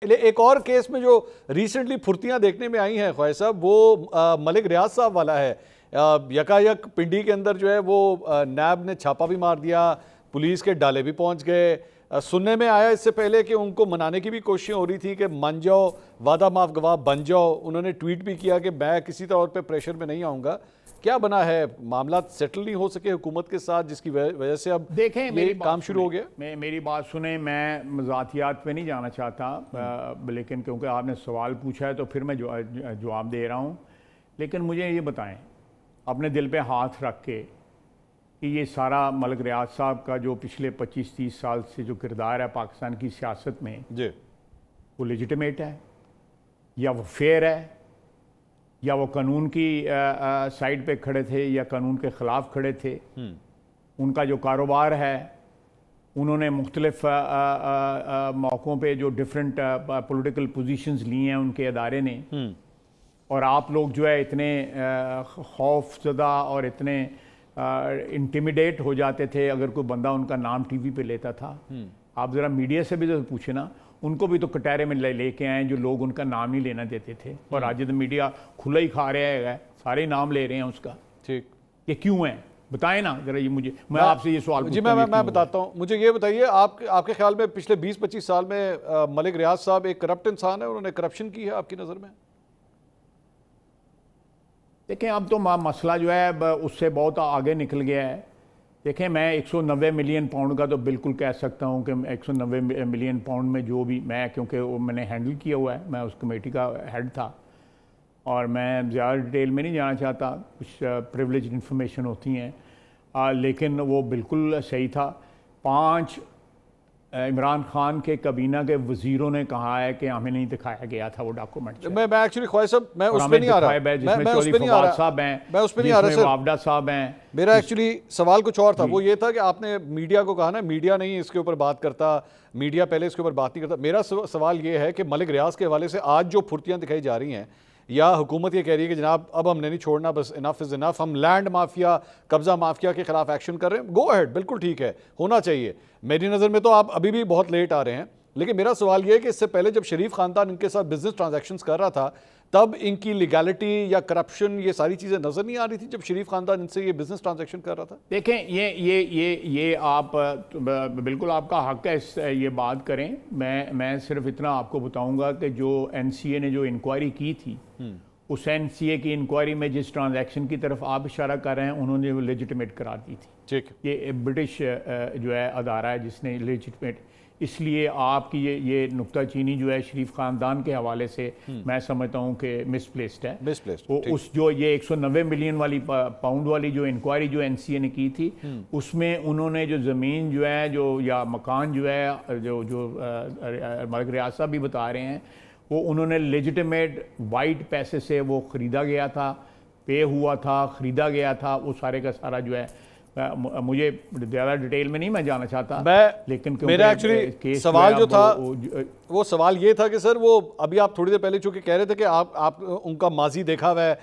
ایک اور کیس میں جو ریسنٹلی پھرتیاں دیکھنے میں آئی ہیں خواجہ صاحب، وہ ملک ریاض صاحب والا ہے۔ یکا یک پنڈی کے اندر جو ہے وہ نیب نے چھاپا بھی مار دیا، پولیس کے ڈالے بھی پہنچ گئے۔ سننے میں آیا اس سے پہلے کہ ان کو منانے کی بھی کوششیں ہو رہی تھی کہ من جاؤ، وعدہ معاف گواہ بن جاؤ۔ انہوں نے ٹویٹ بھی کیا کہ میں کسی طور پہ پریشر میں نہیں آؤں گا۔ کیا بنا ہے؟ معاملات سیٹل نہیں ہو سکے حکومت کے ساتھ، جس کی وجہ سے اب دیکھیں یہ کام شروع ہو گیا؟ میری بات سنیں، میں ذاتیات پہ نہیں جانا چاہتا، لیکن کیونکہ آپ نے سوال پوچھا ہے تو پھر میں جواب دے رہا ہوں۔ لیکن مجھے یہ بتائیں اپنے دل پہ ہاتھ رکھ کے کہ یہ سارا ملک ریاض صاحب کا جو پچھلے 25-30 سال سے جو کردار ہے پاکستان کی سیاست میں، وہ لیجیٹیمیٹ ہے یا وہ فیئر ہے یا وہ قانون کی سائیڈ پہ کھڑے تھے یا قانون کے خلاف کھڑے تھے؟ ان کا جو کاروبار ہے، انہوں نے مختلف موقعوں پہ جو ڈیفرنٹ پولیٹیکل پوزیشنز لی ہیں ان کے ادارے نے، اور آپ لوگ جو ہے اتنے خوف زدہ اور اتنے انٹیمیڈیٹ ہو جاتے تھے اگر کوئی بندہ ان کا نام ٹی وی پہ لیتا تھا۔ آپ ذرا میڈیا سے بھی پوچھیں نا، ان کو بھی تو کٹہرے میں لے کے آئے جو لوگ ان کا نام نہیں لینا دیتے تھے، اور آج تو میڈیا کھلا ہی کھا رہا ہے، سارے نام لے رہے ہیں اس کا۔ ٹھیک، یہ کیوں ہے؟ بتائیں نا ذرا، یہ مجھے، میں آپ سے یہ سوال پوچھتا ہوں۔ جی میں بتاتا ہوں۔ مجھے یہ بتائیے، آپ کے خیال میں پچھلے 20-25 سال میں ملک ریاض صاحب ایک کرپٹ انسان ہے؟ انہوں نے کرپشن کی ہے آپ کی نظر میں؟ دیکھیں اب تو مسئلہ جو ہے اس سے بہت آگے نکل گیا ہے۔ دیکھیں میں 190 ملین پاؤنڈ کا تو بالکل کہہ سکتا ہوں کہ 190 ملین پاؤنڈ میں جو بھی میں، کیونکہ وہ میں نے ہینڈل کیا ہوا ہے، میں اس کمیٹی کا ہیڈ تھا، اور میں زیادہ ڈیٹیل میں نہیں جانا چاہتا، کچھ پریولیجڈ انفارمیشن ہوتی ہیں، لیکن وہ بالکل صحیح تھا۔ 5 عمران خان کے کابینہ کے وزیروں نے کہا ہے کہ ہمیں نہیں دکھایا گیا تھا وہ ڈاکومنٹ۔ میں ایکچولی خواجہ صاحب میں اس پہ نہیں آ رہا، جس میں چودھری فواد صاحب ہیں، جس میں وابڈہ صاحب ہیں۔ میرا ایکچولی سوال کچھ اور تھا، وہ یہ تھا کہ آپ نے میڈیا کو کہا نا میڈیا نہیں اس کے اوپر بات کرتا، میڈیا پہلے اس کے اوپر بات نہیں کرتا۔ میرا سوال یہ ہے کہ ملک ریاض کے حوالے سے آج جو پھرتیاں دکھائی جا رہی ہیں، یا حکومت یہ کہہ رہی ہے کہ جناب اب ہم نے نہیں چھوڑنا، بس انف از انف، ہم لینڈ مافیا، قبضہ مافیا کے خلاف ایکشن کر رہے ہیں، گو اہیڈ، بالکل ٹھیک ہے، ہونا چاہیے۔ میری نظر میں تو آپ ابھی بھی بہت لیٹ آ رہے ہیں، لیکن میرا سوال یہ ہے کہ اس سے پہلے جب شریف خاندان ان کے ساتھ بزنس ٹرانزیکشنز کر رہا تھا، تب ان کی لیگالٹی یا کرپشن یہ ساری چیزیں نظر نہیں آ رہی تھی جب شریف خاندان ان سے یہ بزنس ٹرانزیکشن کر رہا تھا؟ دیکھیں یہ آپ بالکل آپ کا حق ہے یہ بات کریں۔ میں صرف اتنا آپ کو بتاؤں گا کہ جو این سی اے نے جو انکوائری کی تھی، اس این سی اے کی انکوائری میں جس ٹرانزیکشن کی طرف آپ اشارہ کر رہے ہیں، انہوں نے وہ لیجیٹیمیٹ قرار دی تھی۔ ٹھیک، یہ برٹش جو ہے ادارہ ہے جس نے لیجیٹیمیٹ، اس لیے آپ کی یہ نکتہ چینی جو ہے شریف خاندان کے حوالے سے میں سمجھتا ہوں کہ مس پلیسڈ ہے۔ اس جو یہ 190 ملین والی پاؤنڈ والی جو انکوائری جو این سی اے نے کی تھی، اس میں انہوں نے جو زمین جو ہے یا مکان جو ہے جو ملک ریاض صاحب بھی بتا رہے ہیں، وہ انہوں نے لیجیٹیمیٹ وائٹ پیسے سے وہ خریدا گیا تھا، پے ہوا تھا، خریدا گیا تھا، وہ سارے کا سارا جو ہے، مجھے زیادہ ڈیٹیل میں نہیں میں جانا چاہتا، لیکن میرا ایکچولی سوال جو تھا وہ سوال یہ تھا کہ سر وہ ابھی آپ تھوڑی دیر پہلے چونکہ کہہ رہے تھے کہ آپ ان کا ماضی دیکھا ہوا ہے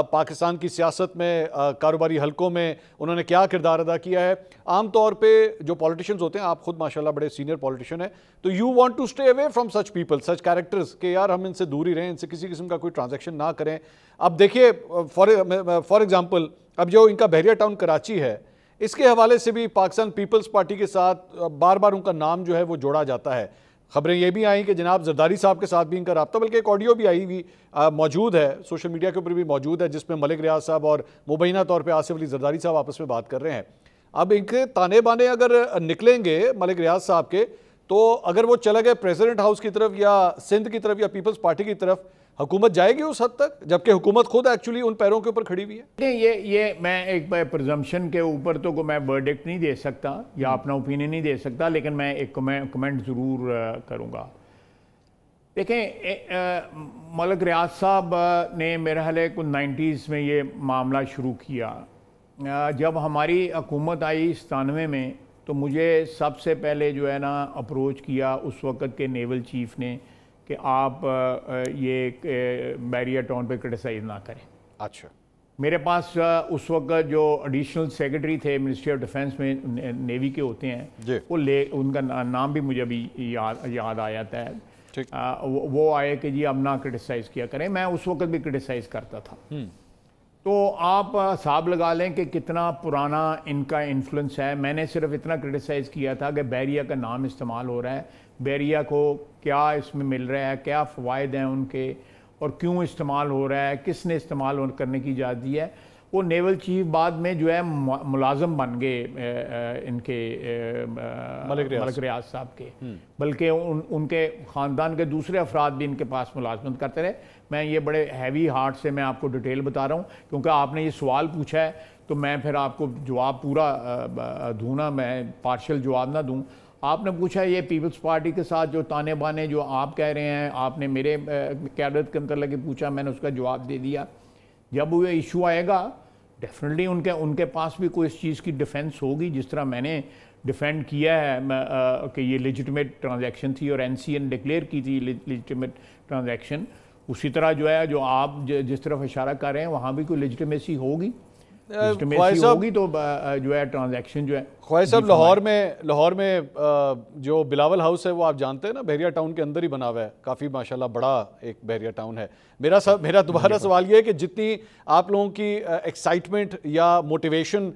پاکستان کی سیاست میں، کاروباری حلقوں میں انہوں نے کیا کردار ادا کیا ہے۔ عام طور پہ جو پولیٹیشنز ہوتے ہیں، آپ خود ماشاءاللہ بڑے سینئر پولیٹیشن ہیں، تو you want to stay away from such people, such characters, کہ یار ہم ان سے دور ہی رہیں، ان سے کسی قسم کا کوئی ٹرانزیکشن نہ کریں۔ اب دیکھیے فار ایگزامپل، اب جو ان کا بحریہ ٹاؤن کراچی ہے، اس کے حوالے سے بھی پاکستان پیپلز پارٹی کے ساتھ بار بار ان کا نام جو ہے وہ جوڑا جاتا ہے۔ خبریں یہ بھی آئیں کہ جناب زرداری صاحب کے ساتھ بھی ان کا رابطہ، بلکہ ایک آڈیو بھی آئی ہوئی موجود ہے، سوشل میڈیا کے اوپر بھی موجود ہے، جس میں ملک ریاض صاحب اور مبینہ طور پہ آصف علی زرداری صاحب آپس میں بات کر رہے ہیں۔ اب ان کے تانے بانے اگر نکلیں گے ملک ریاض صاحب کے، تو اگر وہ چلا گئے پریزیڈنٹ ہاؤس کی طرف یا سندھ کی طرف یا پیپلز پارٹی کی طرف، حکومت جائے گی اس حد تک، جبکہ حکومت خود ایکچولی ان پیروں کے اوپر کھڑی ہوئی ہے؟ یہ میں ایک پرزمپشن کے اوپر تو میں ورڈکٹ نہیں دے سکتا یا اپنا اوپینین نہیں دے سکتا، لیکن میں ایک کمنٹ ضرور کروں گا۔ دیکھیں ملک ریاض صاحب نے میرے خیال ہے 90s میں یہ معاملہ شروع کیا۔ جب ہماری حکومت آئی 97 میں، تو مجھے سب سے پہلے جو ہے نا اپروچ کیا اس وقت کے نیول چیف نے کہ آپ یہ بحریہ ٹاؤن پہ کرٹیسائز نہ کریں۔ اچھا، میرے پاس اس وقت جو ایڈیشنل سیکرٹری تھے منسٹری آف ڈیفنس میں، نیوی کے ہوتے ہیں، وہ ان کا نام بھی مجھے ابھی یاد آ جاتا ہے، وہ آئے کہ جی اب نہ کرٹیسائز کیا کریں. میں اس وقت بھی کرٹیسائز کرتا تھا. تو آپ حساب لگا لیں کہ کتنا پرانا ان کا انفلوئنس ہے. میں نے صرف اتنا کرٹیسائز کیا تھا کہ بحریہ کا نام استعمال ہو رہا ہے, بحریہ کو کیا اس میں مل رہا ہے, کیا فوائد ہیں ان کے, اور کیوں استعمال ہو رہا ہے, کس نے استعمال کرنے کی اجازت دی ہے. وہ نیول چیف بعد میں جو ہے ملازم بن گئے ان کے ملک ریاض صاحب کے, بلکہ ان کے خاندان کے دوسرے افراد بھی ان کے پاس ملازمت کرتے رہے. میں یہ بڑے ہیوی ہارٹ سے میں آپ کو ڈیٹیل بتا رہا ہوں کیونکہ آپ نے یہ سوال پوچھا ہے تو میں پھر آپ کو جواب پورا دوں نا, میں پارشل جواب نہ دوں. آپ نے پوچھا یہ پیپلز پارٹی کے ساتھ جو تانے بانے جو آپ کہہ رہے ہیں, آپ نے میرے قیادت کے اندر لگے پوچھا, میں نے اس کا جواب دے دیا. جب وہ ایشو آئے گا ڈیفینیٹلی ان کے پاس بھی کوئی اس چیز کی ڈیفینس ہوگی, جس طرح میں نے ڈیفینڈ کیا ہے کہ یہ لیجٹمیٹ ٹرانزیکشن تھی اور این سی اے نے ڈکلیئر کی تھی لیجٹمیٹ ٹرانزیکشن. اسی طرح جو ہے جو آپ جس طرف اشارہ کر رہے ہیں وہاں بھی کوئی لیجٹمیسی ہوگی, ہوگی تو جو ہے ٹرانزیکشن جو ہے. خواجہ صاحب لاہور میں جو بلاول ہاؤس ہے وہ آپ جانتے ہیں نا, بحریہ ٹاؤن کے اندر ہی بنا ہوا ہے, کافی ماشاءاللہ بڑا ایک بحریہ ٹاؤن ہے. میرا دوبارہ سوال یہ ہے کہ جتنی آپ لوگوں کی ایکسائٹمنٹ یا موٹیویشن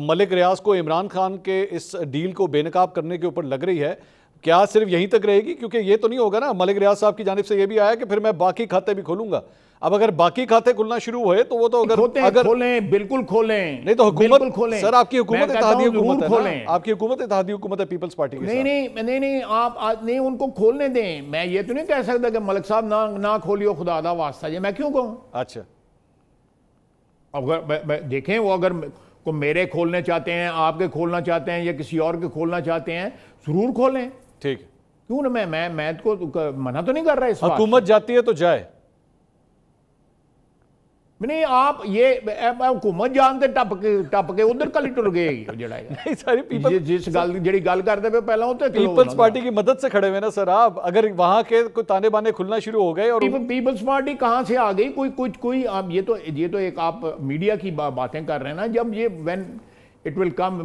ملک ریاض کو عمران خان کے اس ڈیل کو بے نقاب کرنے کے اوپر لگ رہی ہے, کیا صرف یہیں تک رہے گی؟ کیونکہ یہ تو نہیں ہوگا نا, ملک ریاض صاحب کی جانب سے یہ بھی آیا کہ پھر میں باقی کھاتے بھی کھولوں گا. اب اگر باقی کھاتے کھلنا شروع ہوئے تو وہ تو اگر کھولیں, بالکل کھولیں. نہیں تو حکومت, سر آپ کی حکومت اتحادی حکومت ہے, آپ کی حکومت اتحادی حکومت ہے پیپلز پارٹی کے ساتھ. نہیں آپ نہیں ان کو کھولنے دیں. میں یہ تو نہیں کہہ سکتا کہ ملک صاحب نہ کھولیو, خدا دا واسطہ جی, میں کیوں کہوں؟ اچھا اگر دیکھیں وہ اگر کو میرے کھولنے چاہتے ہیں, آپ کے کھولنا چاہتے ہیں, یا کسی اور کے کھولنا چاہتے ہیں, ضرور کھولیں. ٹھیک, کیوں نا, میں کو منع تو نہیں کر رہا. اس حکومت جاتی ہے تو جائے. نہیں آپ یہ حکومت جانتے ٹپ کے ادھر کلی ٹر گئے جس جڑی گل کرتے پہ پہلا ہوتا ہے پیپلز پارٹی کی مدد سے کھڑے ہوئے نا سر آپ. اگر وہاں کے کوئی تانے بانے کھلنا شروع ہو گئے اور پیپلز پارٹی کہاں سے آ گئی, کوئی یہ تو ایک آپ میڈیا کی باتیں کر رہے ہیں نا. جب یہ when it will come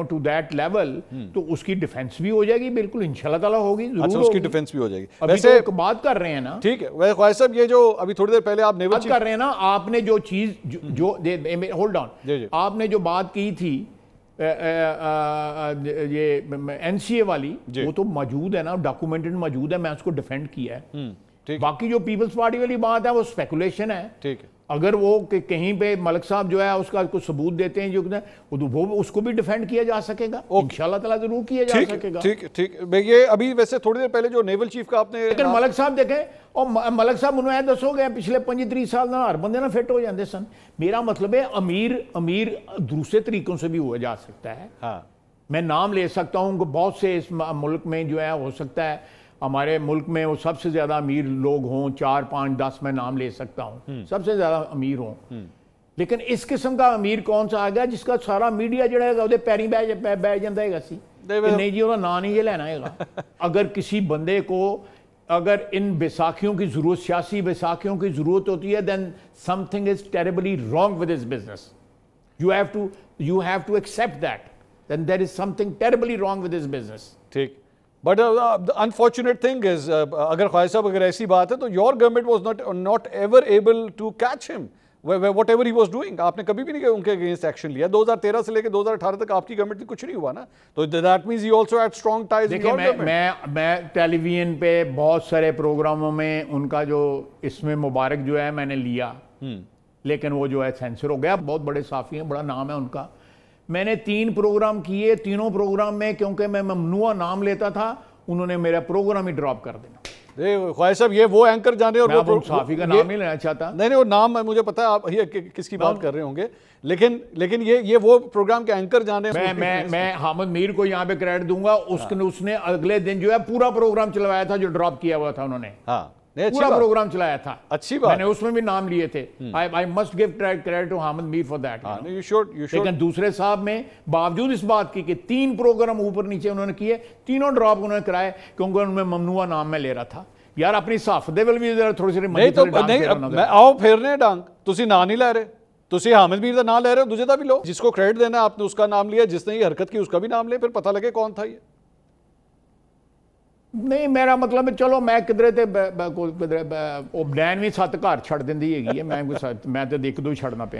to that level تو اس کی ڈیفنس بھی ہو جائے گی, بالکل انشاءاللہ تعالیٰ ہوگی. اچھا اس کی ڈیفنس بھی ہو جائے گی. ویسے ایک بات کر رہے ہیں نا, ٹھیک ہے خواجہ صاحب, یہ جو ابھی تھوڑی دیر پہلے آپ نیول چیف کر رہے ہیں نا, آپ نے جو چیز جو ہولڈ آن, آپ نے جو بات کی تھی یہ این سی اے والی, وہ تو موجود ہے نا, ڈاکومنٹڈ موجود ہے, میں اس کو ڈیفینڈ کیا ہے. باقی جو پیپلز پارٹی والی بات ہے وہ اسپیکولیشن ہے. ٹھیک ہے, اگر وہ کہیں پہ ملک صاحب جو ہے اس کا کوئی ثبوت دیتے ہیں جو وہ اس کو بھی ڈیفینڈ کیا جا سکے گا, انشاءاللہ تعالیٰ ضرور کیا جا سکے گا. ٹھیک یہ ابھی ویسے تھوڑی دیر پہلے جو نیول چیف کا آپ نے, لیکن ملک صاحب دیکھیں, اور ملک صاحب انہوں نے دسو گے پچھلے 25-30 سال ہر بندے نہ فٹ ہو جاندے سن. میرا مطلب ہے امیر دوسرے طریقوں سے بھی ہوا جا سکتا ہے. میں نام لے سکتا ہوں کہ بہت سے اس ملک میں جو ہے ہو سکتا ہے ہمارے ملک میں وہ سب سے زیادہ امیر لوگ ہوں, 4, 5, 10 میں نام لے سکتا ہوں, سب سے زیادہ امیر ہوں. لیکن اس قسم کا امیر کون سا آ گیا جس کا سارا میڈیا جڑا ہے وہ پیری بہ جاتا ہے سی نہیں جی وہ نام نہیں یہ لینا ہے گا. اگر کسی بندے کو اگر ان بیساکھیوں کی ضرورت, سیاسی بیساکھیوں کی ضرورت ہوتی ہے, then something is terribly wrong with his business. You have to accept that. Then there is something terribly wrong with his business. ٹھیک, بٹ unfortunate thing is اگر خواجہ صاحب اگر ایسی بات ہے تو your government was not ever able to catch him whatever he was doing. آپ نے کبھی بھی نہیں ان کے اگینسٹ ایکشن لیا. 2013 سے لے کے 2018 تک آپ کی گورنمنٹ کچھ نہیں ہوا نا, تو that means he also had strong ties with your government. میں ٹیلی ویژن پہ بہت سارے پروگراموں میں ان کا جو اس میں مبارک جو ہے میں نے لیا, لیکن وہ جو ہے سینسر ہو گیا. بہت بڑے صحافی ہیں, بڑا نام ہے ان کا. میں نے 3 پروگرام کیے, تینوں پروگرام میں کیونکہ میں ممنوع نام لیتا تھا, انہوں نے میرا پروگرام ہی ڈراپ کر دینا. خواجہ صاحب یہ وہ اینکر جانے, اور وہ صحافی کا نام نہیں لینا چاہتا. نہیں وہ نام مجھے پتا ہے آپ کس کی بات کر رہے ہوں گے, لیکن یہ وہ پروگرام کے اینکر جانے. میں حامد میر کو یہاں پہ کریڈٹ دوں گا, اس نے اگلے دن جو ہے پورا پروگرام چلوایا تھا جو ڈراپ کیا ہوا تھا انہوں نے. پورا پروگرام چلایا تھا, اچھی بات, میں نے اس میں بھی نام لیے تھے. I must give credit to Hamid Mir for that. لیکن دوسرے صاحب میں باوجود اس بات کی کہ 3 پروگرام اوپر نیچے انہوں نے کیے, تینوں ڈراپ انہوں نے کرائے کیونکہ ان میں ممنوع نام میں لے رہا تھا. یار اپنی صحافت دے بھی تھوڑی سی میں آؤ پھیرنے ڈانگ, تسی نام نہیں لے رہے, تسی حامد میر دا نام لے رہے ہو, دوسرے دا بھی لو. جس کو کریڈٹ دینا آپ نے اس کا نام لیا, جس نے یہ حرکت کی اس کا بھی نام لے, پھر پتہ لگے کون تھا یہ. نہیں میرا مطلب ہے چلو میں کدھر تے وہ بلین بھی 7 گھر چھڑ دینی ہے میں تو ایک دو چھڑنا پہ